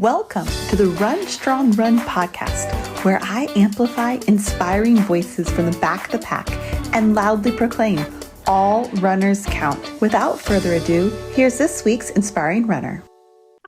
Welcome to the Run Strong Run podcast, where I amplify inspiring voices from the back of the pack and loudly proclaim all runners count. Without further ado, here's this week's inspiring runner.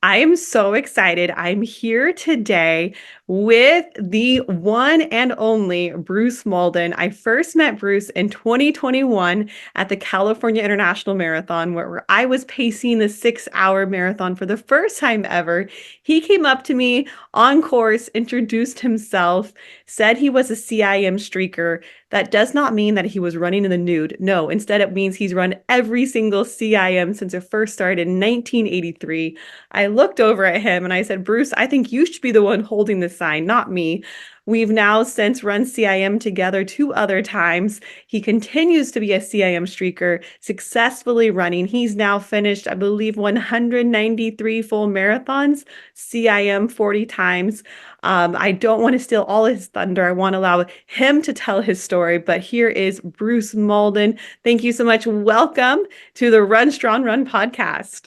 I am so excited. I'm here today with the one and only Bruce Mauldin. I first met Bruce in 2021 at the California International Marathon, where I was pacing the 6-hour marathon for the first time ever. He came up to me on course, introduced himself, said he was a CIM streaker. That does not mean that he was running in the nude. No, instead it means he's run every single CIM since it first started in 1983. I looked over at him and I said, Bruce, I think you should be the one holding the sign, not me. We've now since run CIM together 2 other times. He continues to be a CIM streaker, successfully running. He's now finished, I believe, 193 full marathons, CIM 40 times. I don't want to steal all his thunder. I want to allow him to tell his story, but here is Bruce Mauldin. Thank you so much. Welcome to the Run Strong Run podcast.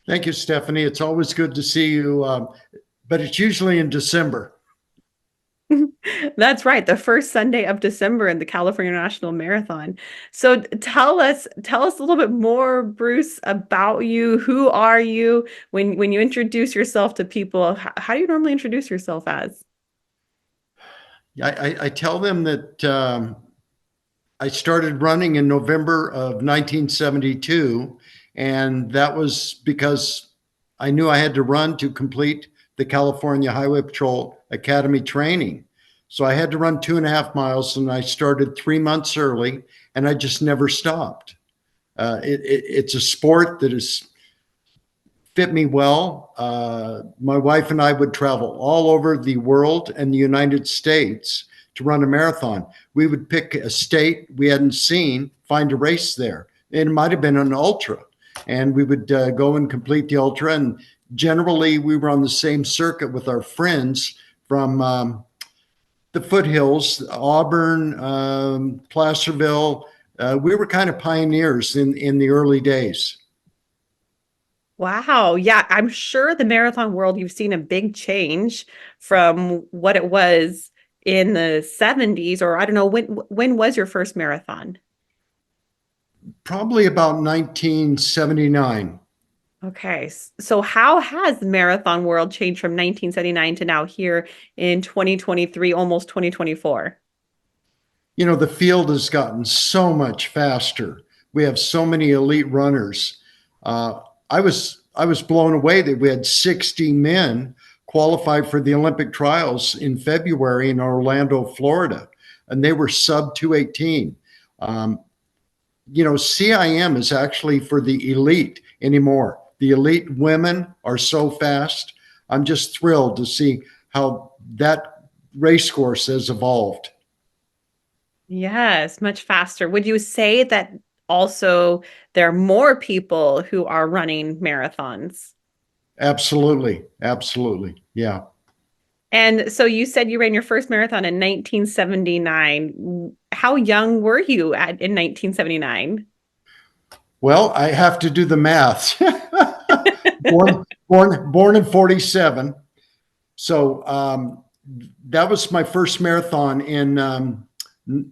Thank you, Stephanie. It's always good to see you, but it's usually in December. That's right. The first Sunday of December in the California International Marathon. So tell us a little bit more, Bruce, about you. Who are you? When you introduce yourself to people, how do you normally introduce yourself as? I tell them that I started running in November of 1972, and that was because I knew I had to run to complete the California Highway Patrol Academy training. So I had to run 2.5 miles, and I started 3 months early, and I just never stopped. It's a sport that has fit me well. My wife and I would travel all over the world and the United States to run a marathon. We would pick a state we hadn't seen, find a race there. It might have been an ultra, and we would go and complete the ultra. And generally, we were on the same circuit with our friends from the foothills, Auburn, Placerville. We were kind of pioneers in the early days. Wow. Yeah, I'm sure the marathon world, you've seen a big change from what it was in the 70s, or I don't know, when was your first marathon? Probably about 1979. Okay. So how has the marathon world changed from 1979 to now here in 2023, almost 2024? You know, the field has gotten so much faster. We have so many elite runners. I was blown away that we had 60 men qualify for the Olympic trials in February in Orlando, Florida, and they were sub 218. You know, CIM is actually for the elite anymore. The elite women are so fast. I'm just thrilled to see how that race course has evolved. Yes, much faster. Would you say that also there are more people who are running marathons? Absolutely. Absolutely. Yeah. And so you said you ran your first marathon in 1979. How young were you in 1979? Well, I have to do the math. born in 47. So that was my first marathon in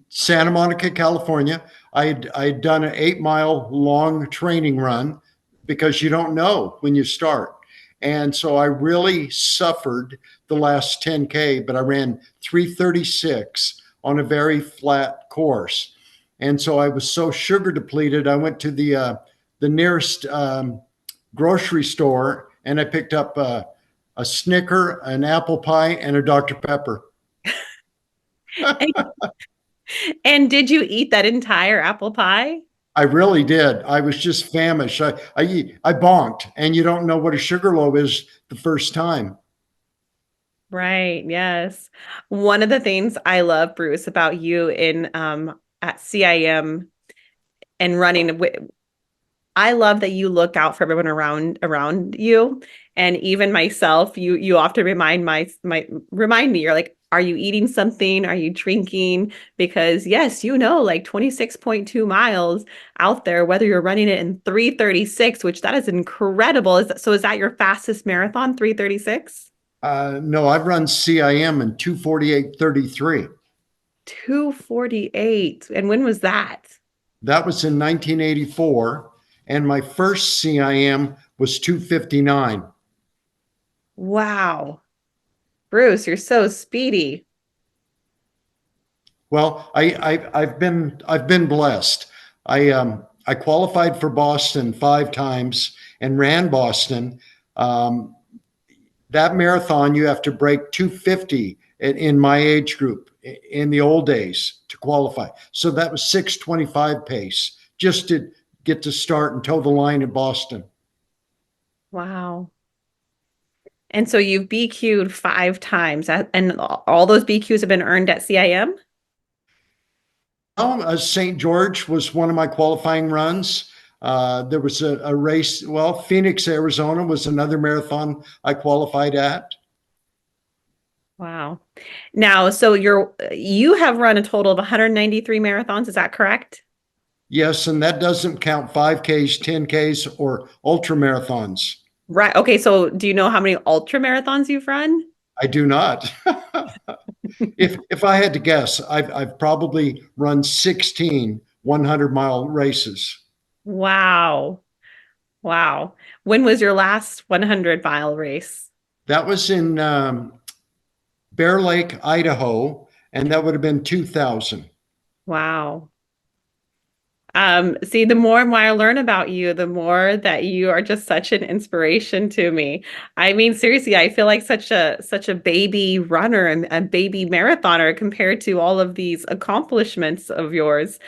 Santa Monica, California. I had done an 8-mile long training run because you don't know when you start. And so I really suffered the last 10K, but I ran 3:36 on a very flat course. And so I was so sugar depleted, I went to the nearest grocery store and I picked up a Snicker, an apple pie, and a Dr. Pepper. And did you eat that entire apple pie? I really did. I was just famished. I bonked, and you don't know what a sugar loaf is the first time. Right. Yes. One of the things I love, Bruce, about you in at CIM and running, I love that you look out for everyone around you, and even myself. You often remind me. You're like, Are you eating something? Are you drinking? Because yes, like 26.2 miles out there, whether you're running it in 3:36, which that is incredible. Is that your fastest marathon, 3:36? No, I've run CIM in 2:48:33. 2:48. And when was that? That was in 1984. And my first CIM was 2:59. Wow. Bruce, you're so speedy. Well, I've been blessed. I qualified for Boston 5 times and ran Boston. Um, that marathon, you have to break 250 in my age group in the old days to qualify. So that was 6:25 pace just to get to start and toe the line in Boston. Wow. And so you've BQ'd 5 times, and all those BQs have been earned at CIM? St. George was one of my qualifying runs. There was a race. Well, Phoenix, Arizona was another marathon I qualified at. Wow. Now, so you have run a total of 193 marathons, is that correct? Yes, and that doesn't count 5Ks, 10Ks, or ultra marathons. Right. Okay, so do you know how many ultra marathons you've run? I do not. If I had to guess, I've probably run 16 100-mile races. Wow. Wow. When was your last 100-mile race? That was in Bear Lake, Idaho, and that would have been 2000. Wow. See, the more and more I learn about you, the more that you are just such an inspiration to me. I mean, seriously, I feel like such a baby runner and a baby marathoner compared to all of these accomplishments of yours.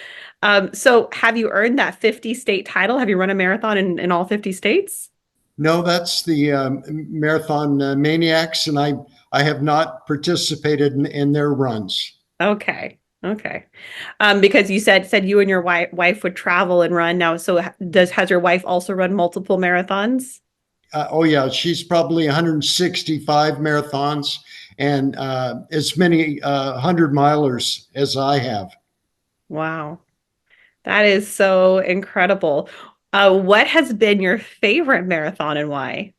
So have you earned that 50 state title? Have you run a marathon in all 50 states? No, that's the Marathon Maniacs, and I have not participated in their runs. Okay. Okay. Because you said you and your wife would travel and run now. So has your wife also run multiple marathons? Oh yeah, she's probably 165 marathons and as many 100 milers as I have. Wow. That is so incredible. What has been your favorite marathon and why?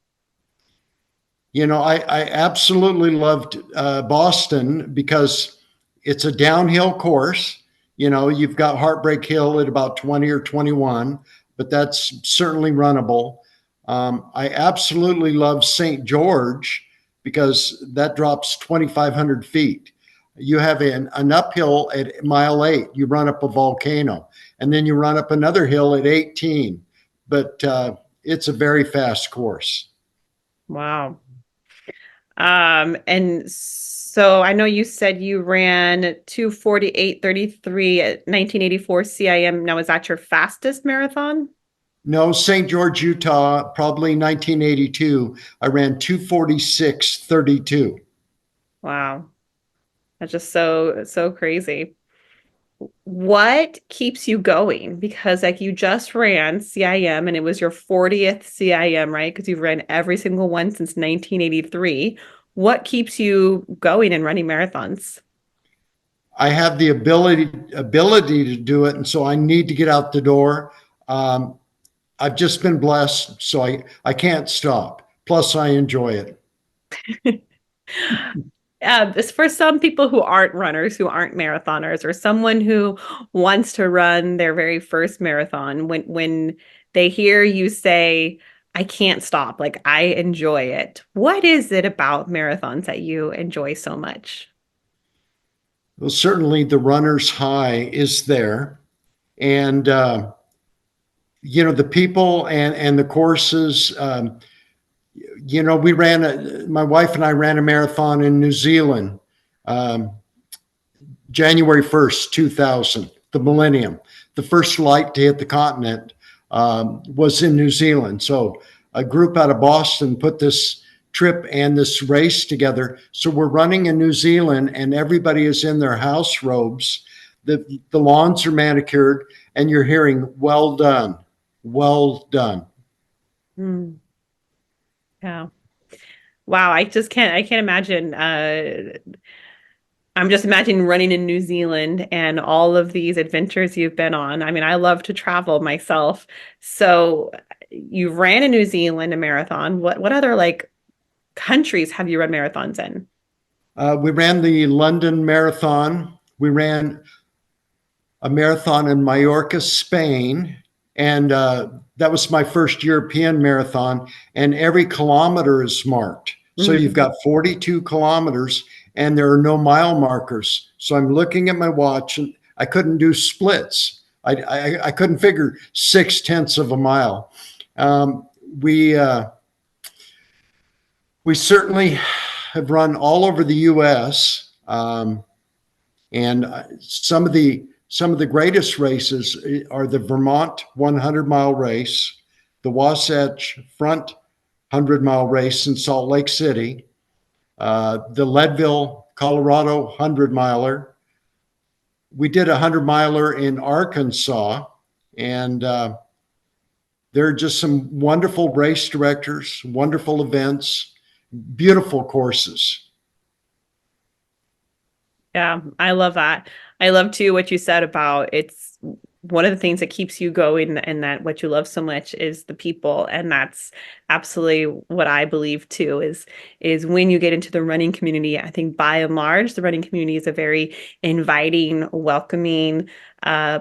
I absolutely loved Boston because it's a downhill course. You've got Heartbreak Hill at about 20 or 21, but that's certainly runnable. I absolutely love St. George because that drops 2,500 feet. You have an uphill at mile 8, you run up a volcano, and then you run up another hill at 18. But it's a very fast course. Wow. And so I know you said you ran 2:48:33 at 1984 CIM. Now, is that your fastest marathon? No, St. George, Utah, probably 1982. I ran 2:46:32. Wow. That's just so crazy. What keeps you going? Because like you just ran CIM and it was your 40th CIM, right? Because you've ran every single one since 1983. What keeps you going and running marathons? I have the ability to do it, and so I need to get out the door. Um, I've just been blessed, so I can't stop. Plus, I enjoy it. This for some people who aren't runners, who aren't marathoners, or someone who wants to run their very first marathon, when they hear you say, I can't stop, like I enjoy it. What is it about marathons that you enjoy so much? Well, certainly the runner's high is there, and the people and the courses. My wife and I ran a marathon in New Zealand, um, January 1st, 2000, the millennium. The first flight to hit the continent was in New Zealand. So a group out of Boston put this trip and this race together. So we're running in New Zealand and everybody is in their house robes. The lawns are manicured and you're hearing, well done, well done. Hmm. Yeah. Wow, I can't imagine I'm just imagining running in New Zealand and all of these adventures you've been on. I mean, I love to travel myself. So you ran in New Zealand a marathon. What other like countries have you run marathons in? We ran the London Marathon. We ran a marathon in Mallorca, Spain, and that was my first European marathon. And every kilometer is marked. So you've Mhm. got 42 kilometers, and there are no mile markers. So I'm looking at my watch, and I couldn't do splits. I couldn't figure 6/10 of a mile. Um, we we certainly have run all over the U.S. And some of the greatest races are the Vermont 100-mile race, the Wasatch Front 100-mile race in Salt Lake City, the Leadville, Colorado 100-miler. We did a 100-miler in Arkansas, and there are just some wonderful race directors, wonderful events, beautiful courses. Yeah, I love that. I love too what you said about it's one of the things that keeps you going and that what you love so much is the people. And that's absolutely what I believe too is when you get into the running community, I think by and large, the running community is a very inviting, welcoming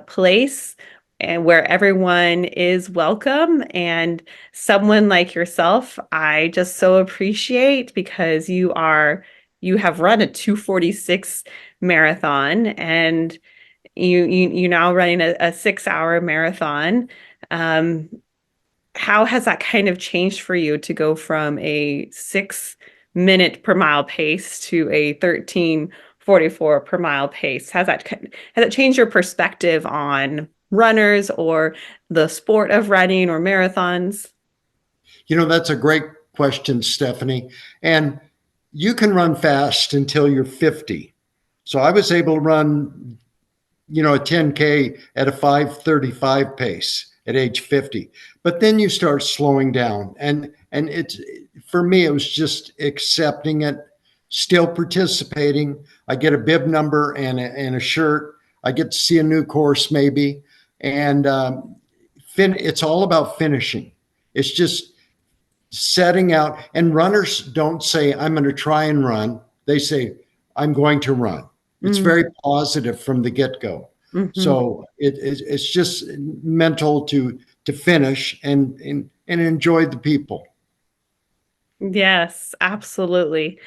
place and where everyone is welcome. And someone like yourself, I just so appreciate because you have run a 2:46 marathon and you're now running a 6 hour marathon. Um, how has that kind of changed for you to go from a 6 minute per mile pace to a 13:44 per mile pace? Has it changed your perspective on runners or the sport of running or marathons? You know, that's a great question, Stephanie. And you can run fast until you're 50. So I was able to run, a 10K at a 5:35 pace at age 50. But then you start slowing down. And it's for me, it was just accepting it, still participating. I get a bib number and a shirt. I get to see a new course maybe. And it's all about finishing. It's just setting out, and runners don't say I'm going to try and run. They say I'm going to run. It's Mm, very positive from the get-go. mhm. So it's just mental to finish and enjoy the people. Yes, absolutely.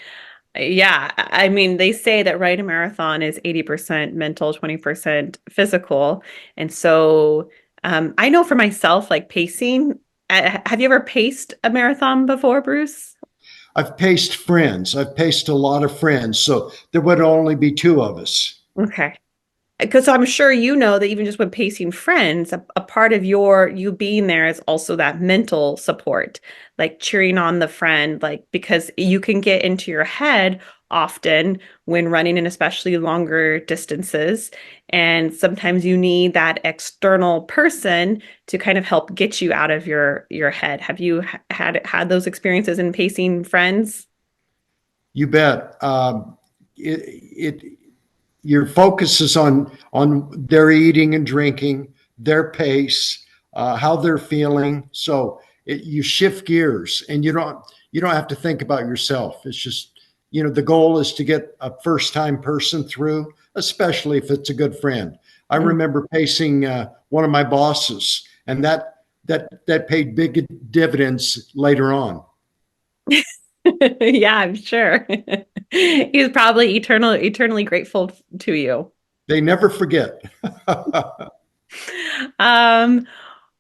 Yeah, I mean, they say that running a marathon is 80% mental, 20% physical. And so I know for myself, like pacing, have you ever paced a marathon before, Bruce? I've paced friends. I've paced a lot of friends. So there would only be two of us. Okay. Because I'm sure you know that even just when pacing friends, a part of you being there is also that mental support, like cheering on the friend, like because you can get into your head often when running in especially longer distances. And sometimes you need that external person to kind of help get you out of your head. Have you had those experiences in pacing friends? You bet. It your focus is on their eating and drinking, their pace, how they're feeling. So you shift gears, and you don't have to think about yourself. It's just the goal is to get a first time person through, especially if it's a good friend. I remember pacing one of my bosses, and that paid big dividends later on. Yeah, I'm sure. He's probably eternally grateful to you. They never forget. Um,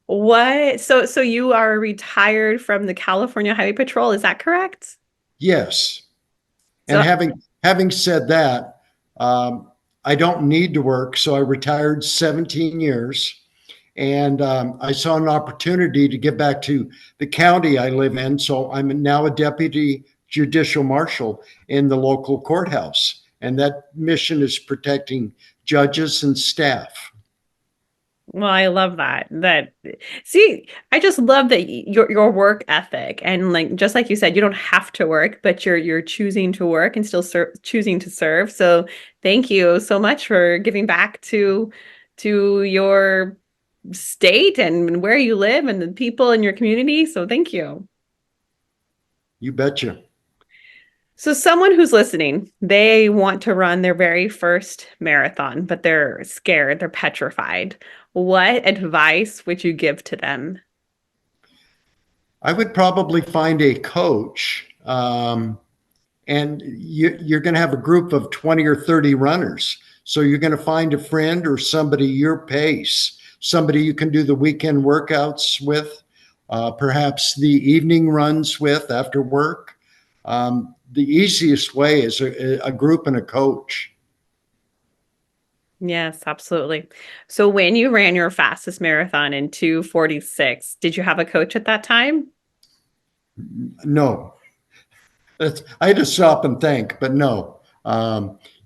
so you are retired from the California Highway Patrol, is that correct? Yes. And So having said that, I don't need to work, so I retired 17 years, and I saw an opportunity to get back to the county I live in. So I'm now a deputy judicial marshal in the local courthouse, and that mission is protecting judges and staff. Well, I love that. See, I just love that your work ethic and like just like you said, you don't have to work, but you're choosing to work and still choosing to serve. So thank you so much for giving back to your state and where you live and the people in your community. So thank you. You betcha. So someone who's listening, they want to run their very first marathon, but they're scared, they're petrified. What advice would you give to them? I would probably find a coach, and you're going to have a group of 20 or 30 runners. So you're going to find a friend or somebody your pace, somebody you can do the weekend workouts with, perhaps the evening runs with after work. The easiest way is a group and a coach. Yes, absolutely. So when you ran your fastest marathon in 2:46, did you have a coach at that time? No, I had to stop and think, but no.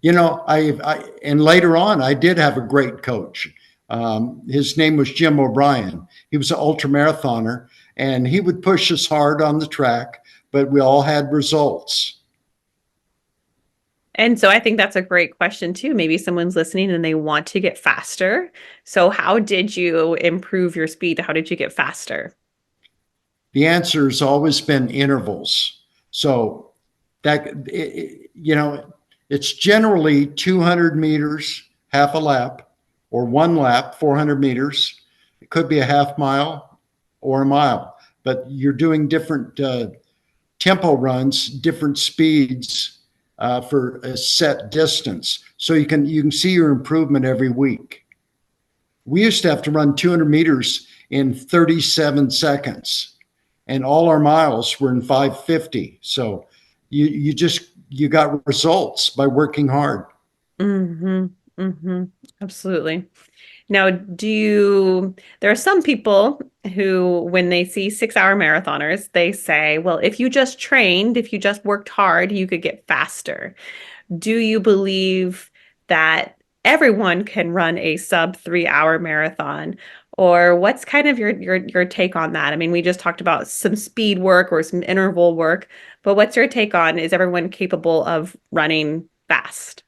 You know, and later on, I did have a great coach. His name was Jim O'Brien. He was an ultra marathoner, and he would push us hard on the track, but we all had results. And so I think that's a great question too. Maybe someone's listening and they want to get faster. So how did you improve your speed? How did you get faster? The answer has always been intervals. So you know, it's generally 200 meters, half a lap, or one lap, 400 meters. It could be a half mile or a mile, but you're doing different tempo runs, different speeds for a set distance. So you can see your improvement every week. We used to have to run 200 meters in 37 seconds, and all our miles were in 550. So you got results by working hard. Mm-hmm. Mm-hmm. Absolutely. Now, there are some people who, when they see 6 hour marathoners, they say, well, if you just trained, if you just worked hard, you could get faster. Do you believe that everyone can run a sub 3 hour marathon? Or what's kind of your take on that? I mean, we just talked about some speed work or some interval work, but what's your take on is everyone capable of running fast?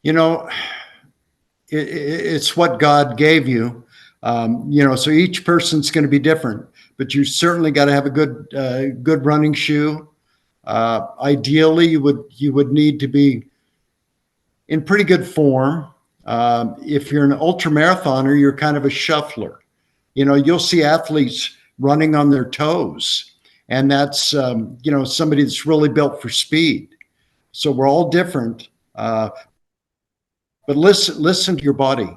You know, it's what God gave you. You know, so each person's going to be different, but you certainly got to have a good running shoe. Ideally, you would need to be in pretty good form. If you're an ultra marathoner, you're kind of a shuffler. You know, you'll see athletes running on their toes, and that's you know, somebody that's really built for speed. So we're all different, but listen to your body.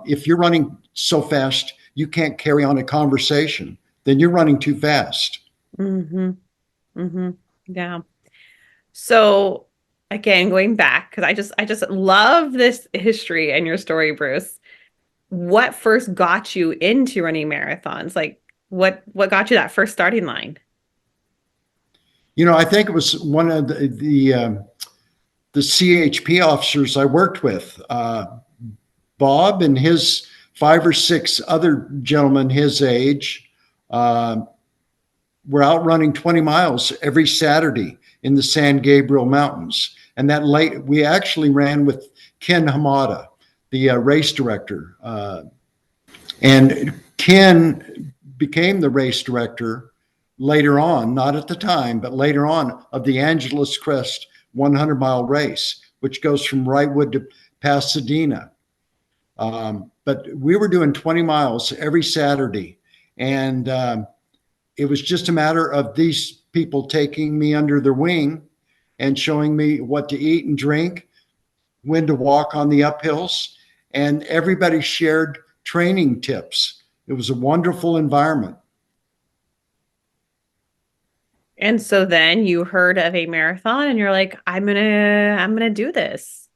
If you're running so fast you can't carry on a conversation, then you're running too fast. Mm-hmm. Mm-hmm. Yeah. So again, going back, because I just love this history and your story, Bruce. What first got you into running marathons? Like what got you that first starting line? You know, I think it was one of the CHP officers I worked with, Bob and his 5 or 6 other gentlemen his age, uh, were out running 20 miles every Saturday in the San Gabriel Mountains. And that late, we actually ran with Ken Hamada, the race director. And Ken became the race director later on, not at the time, but later on, of the Angeles Crest 100-mile race, which goes from Wrightwood to Pasadena. But we were doing 20 miles every Saturday. And it was just a matter of these people taking me under their wing and showing me what to eat and drink, when to walk on the uphills, and everybody shared training tips. It was a wonderful environment. And so then you heard of a marathon and you're like, I'm gonna do this.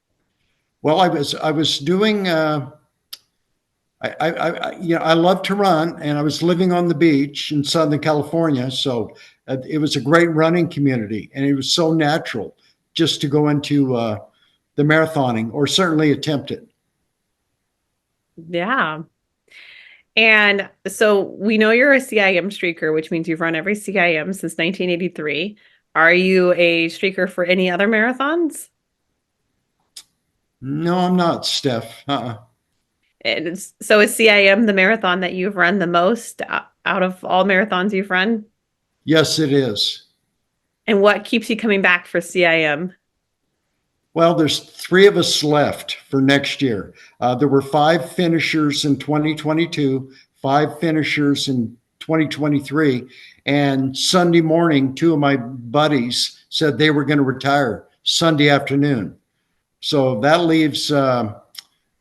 Well, I was doing. You know, I love to run, and I was living on the beach in Southern California, so it was a great running community, and it was so natural just to go into the marathoning, or certainly attempt it. Yeah. And so we know you're a CIM streaker, which means you've run every CIM since 1983. Are you a streaker for any other marathons? No, I'm not, Steph. And so is CIM the marathon that you've run the most out of all marathons you've run? Yes, it is. And what keeps you coming back for CIM? Well, there's three of us left for next year. There were five finishers in 2022, five finishers in 2023. And Sunday morning, two of my buddies said they were going to retire Sunday afternoon. So that leaves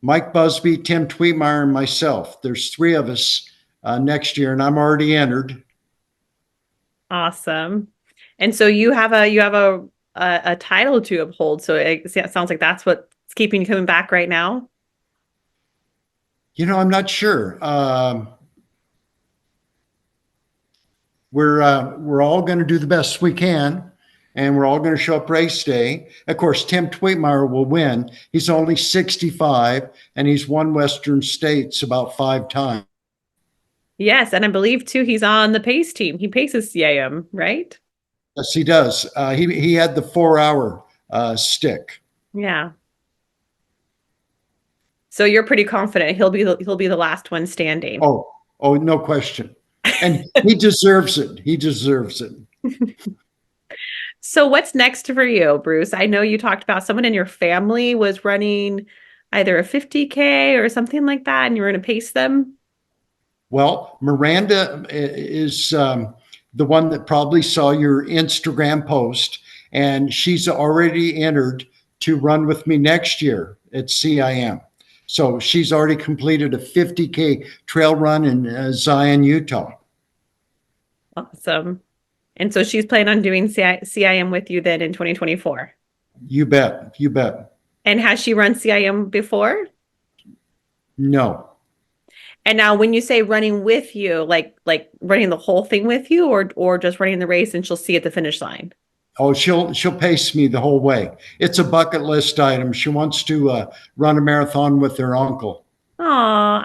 Mike Busby, Tim Tweetmeyer, and myself. There's three of us next year, and I'm already entered. Awesome. And so you have a title to uphold. So it sounds like that's what's keeping you coming back right now. I'm not sure. We're all going to do the best we can, and we're all going to show up race day. Of course, Tim Tweetmeyer will win. He's only 65, and he's won Western States about 5 times. Yes, and I believe too he's on the pace team. He paces CIM, right? Yes, he does. He had the 4-hour stick. Yeah. So you're pretty confident he'll be the last one standing. Oh, no question. And he deserves it. He deserves it. So what's next for you, Bruce? I know you talked about someone in your family was running either a 50K or something like that, and you were going to pace them. Well, Miranda is the one that probably saw your Instagram post, and she's already entered to run with me next year at CIM. So she's already completed a 50K trail run in Zion, Utah. Awesome. And so she's planning on doing CIM with you then in 2024. You bet. You bet. And has she run CIM before? No. And now when you say running with you, like running the whole thing with you or just running the race and she'll see at the finish line? Oh, she'll pace me the whole way. It's a bucket list item. She wants to run a marathon with her uncle. Oh,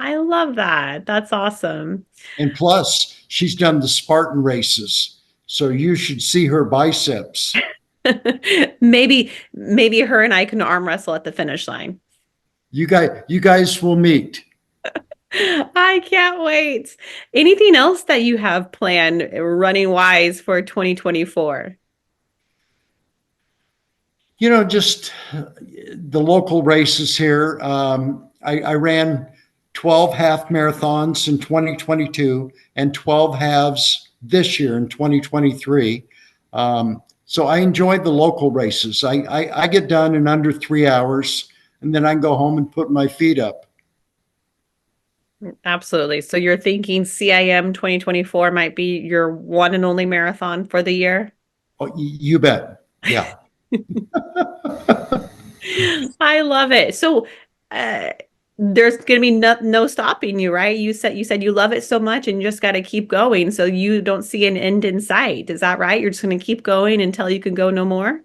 I love that. That's awesome. And plus, she's done the Spartan races. So you should see her biceps. Maybe her and I can arm wrestle at the finish line. You guys will meet. I can't wait. Anything else that you have planned running wise for 2024? Just the local races here. I ran 12 half marathons in 2022 and 12 halves this year in 2023. So I enjoyed the local races. I get done in under 3 hours, and then I can go home and put my feet up. Absolutely. So you're thinking CIM 2024 might be your one and only marathon for the year? Oh, you bet. Yeah. I love it. So there's going to be no stopping you, right? You said you love it so much and you just got to keep going. So you don't see an end in sight. Is that right? You're just going to keep going until you can go no more?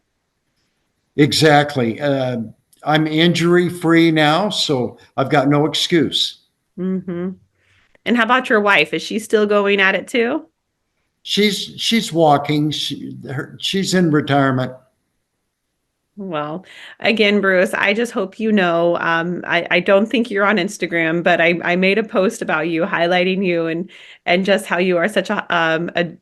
Exactly. I'm injury free now, so I've got no excuse. Mm-hmm. And how about your wife? Is she still going at it too? She's walking. She's in retirement. Well, again, Bruce, I just hope you know, I don't think you're on Instagram, but I made a post about you, highlighting you and just how you are such a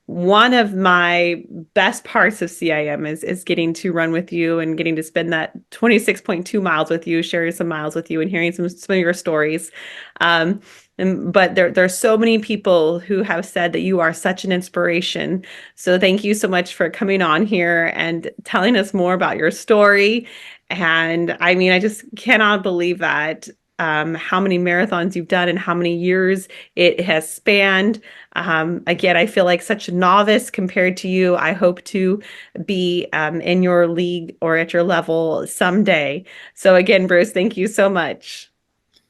one of my best parts of CIM is getting to run with you and getting to spend that 26.2 miles with you, sharing some miles with you and hearing some of your stories. But there's so many people who have said that you are such an inspiration. So thank you so much for coming on here and telling us more about your story. And I mean, I just cannot believe that how many marathons you've done and how many years it has spanned. Again, I feel like such a novice compared to you. I hope to be in your league or at your level someday. So again, Bruce, thank you so much.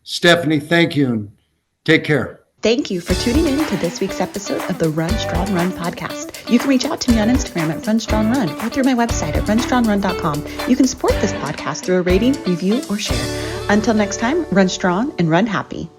Stephanie, thank you. And take care. Thank you for tuning in to this week's episode of the Run Strong Run podcast. You can reach out to me on Instagram at Run Strong Run or through my website at runstrongrun.com. You can support this podcast through a rating, review, or share. Until next time, run strong and run happy.